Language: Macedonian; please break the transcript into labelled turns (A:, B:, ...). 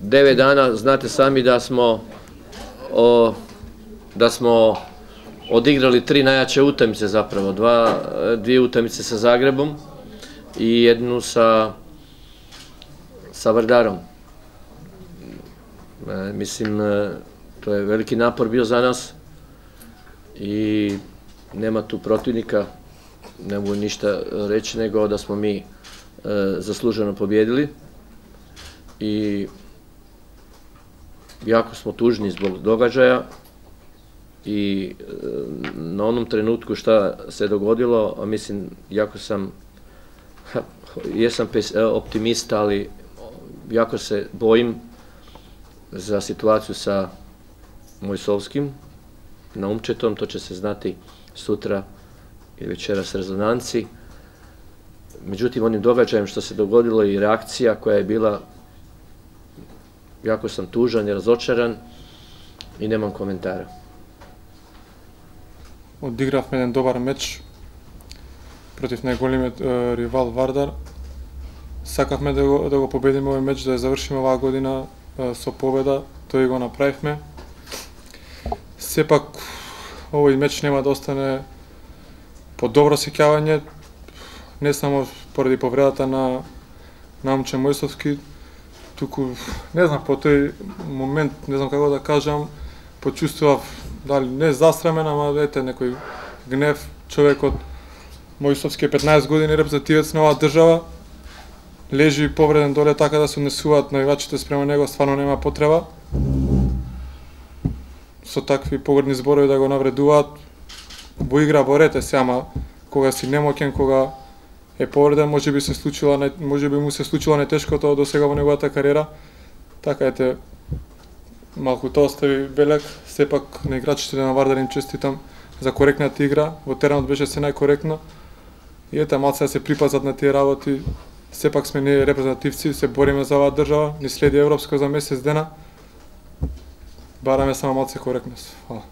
A: 9 dana, znate sami da smo odigrali 3 najjače utakmice zapravo, dvije utakmice sa Zagrebom i jednu sa Vardarom. Mislim, to je veliki napor bio za nas i nema tu protivnika, ne mogu ništa reći nego da smo mi zasluženo pobjedili i jako smo tužni zbog događaja i na onom trenutku šta se dogodilo, a mislim, jako sam jesam optimista, ali jako se bojim za situaciju sa Mojsovskim, Naumčetom, to će se znati sutra i večeras rezonanci. Međutim, onim događajem što se dogodilo i reakcija koja je bila, jako sam tužan i razočaran i nemam komentara.
B: Одигравме еден добар меч против најголемиот ривал Вардар. Сакавме да го победиме овој меч, да ја завршиме оваа година со победа, тој го направивме. Сепак овој меч нема да остане по добро сеќавање, не само поради повредата на Наумче Мојсовски, туку не знам, по тој момент, не знам како да кажам, почувствував дали не засрамен, ама ете некој гнев. Човекот Мојсовски е 15 години репрезентативец на оваа држава, лежи повреден доле, така да се однесуваат навивачите спрема него стварно нема потреба. Со такви погрдни зборови да го навредуваат, во игра борете се, ама кога си немоќен, кога е повреден, може би му се случило најтешкото до сега во неговата кариера. Така ете, малку тоа остави белег, сепак на играчите на Вардар им честитам за коректната игра, во теренот беше се најкоректно. И ете, малце да се припазат на тие работи, сепак сме ние репрезентативци, се бориме за оваа држава, ни следи европско за месец дена, бараме само малце коректност. Фала.